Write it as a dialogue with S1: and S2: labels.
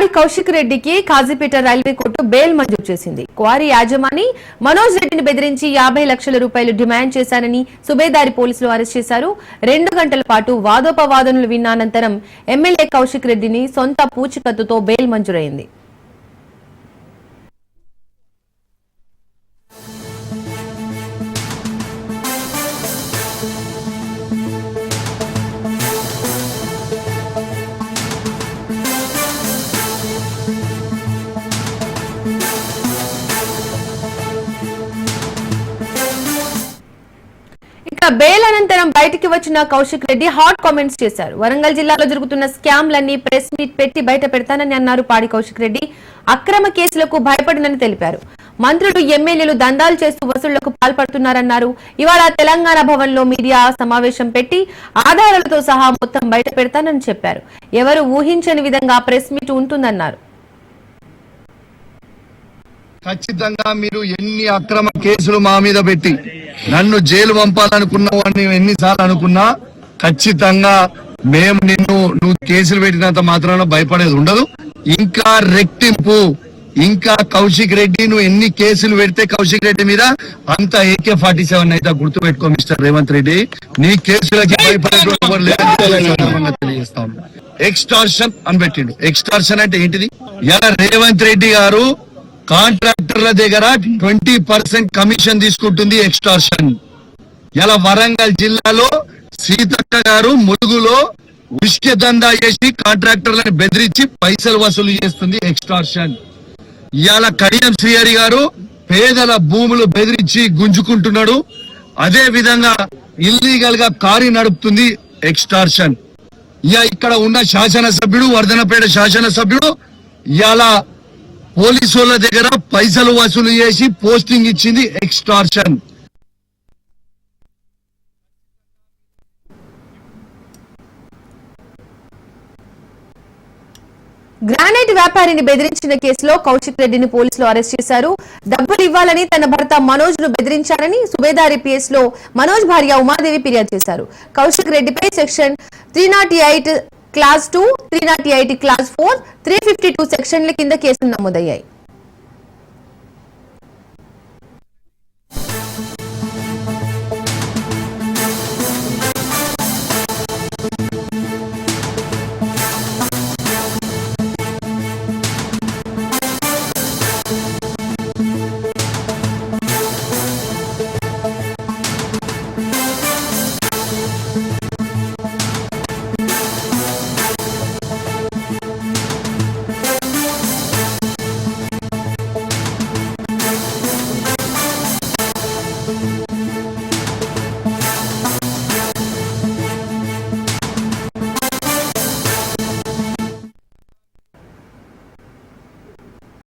S1: పాడి కౌశిక్ రెడ్డికి Kazipet railway court bail మంజూరు చేసింది. క్వారీ యాజమాని మనోజ్ రెడ్డిని బెదిరించి 50 లక్షల రూపాయలు డిమాండ్ చేశానని సుబేదారి పోలీసులు అరెస్ట్ చేశారు. 2 గంటల పాటు వాదోపవాదనలు విన్న అనంతరం ఎమ్మెల్యే కౌశిక్ రెడ్డిని సొంత పూచికత్తుతో బెయిల్ మంజూరైంది. బెయిల్ అనంతరం బయటికి వచ్చిన కౌశిక్ రెడ్డి హాట్ కామెంట్స్ చేశారు. వరంగల్ జిల్లాలో జరుగుతున్న స్కామ్లన్నీ ప్రెస్ మీట్ పెట్టి బయట పెడతానని అన్నారు పాడి కౌశిక్ రెడ్డి. అక్రమ కేసులకు భయపడనని తెలిపారు. మంత్రులు ఎమ్మెల్యేలు దందాలు చేస్తూ వసూళ్లకు పాల్పడుతున్నారన్నారు. ఇవాళ తెలంగాణ భవన్ లో మీడియా సమావేశం పెట్టి ఆధారాలతో సహా మొత్తం బయట పెడతానని చెప్పారు. ఎవరు ఊహించని విధంగా ప్రెస్ మీట్ ఉంటుందన్నారు.
S2: ఖచ్చితంగా మీరు ఎన్ని అక్రమ కేసులు మా మీద పెట్టి నన్ను జైలు పంపాలనుకున్నావు అని ఎన్నిసార్లు అనుకున్నా ఖచ్చితంగా మేము నువ్వు కేసులు పెట్టినంత మాత్రాన భయపడేది ఉండదు. ఇంకా రెట్టింపు, ఇంకా కౌశిక్ రెడ్డి నువ్వు ఎన్ని కేసులు పెడితే కౌశిక్ రెడ్డి మీద అంత AK-47 అయితే గుర్తు పెట్టుకో మిస్టర్ రేవంత్ రెడ్డి. నీ కేసులకి భయపడేది తెలియజేస్తా ఉన్నా. ఎక్స్టార్షన్ అని పెట్టిండు. ఎక్స్టార్షన్ అంటే ఏంటిది? ఇలా రేవంత్ రెడ్డి గారు కాంట్రాక్టర్ల దగ్గర 20% కమిషన్ తీసుకుంటుంది. ఎక్స్టార్షన్. ఇలా వరంగల్ జిల్లాలో సీతక్క గారు ములుగులో ఉష్క దందా చేసి కాంట్రాక్టర్లను బెదిరించి పైసలు వసూలు చేస్తుంది. ఎక్స్టార్షన్. ఇవాళ కడియం శ్రీహరి గారు పేదల భూములు బెదిరించి గుంజుకుంటున్నాడు. అదే విధంగా ఇల్లీగల్ గా కారు నడుపుతుంది. ఎక్స్టార్షన్. ఇక్కడ ఉన్న శాసనసభ్యుడు, వర్ధనపేట శాసనసభ్యుడు ఇవాళ పోలీసు వాళ్ళ దగ్గర పైసలు వసూలు చేసి పోస్టింగ్ ఇచ్చింది. ఎక్స్టార్షన్.
S1: గ్రానైట్ వ్యాపారిని బెదిరించిన కేసులో కౌశిక్ రెడ్డిని పోలీసులు అరెస్ట్ చేశారు. డబ్బులు ఇవ్వాలని తన భర్త మనోజ్ ను బెదిరించారని సుబేదారి PS లో మనోజ్ భార్య ఉమాదేవి ఫిర్యాదు చేశారు. కౌశిక్ రెడ్డిపై సెక్షన్ 308 క్లాస్ 2, 308 క్లాస్ 4, 352 సెక్షన్ల కింద కేసులు నమోదయ్యాయి.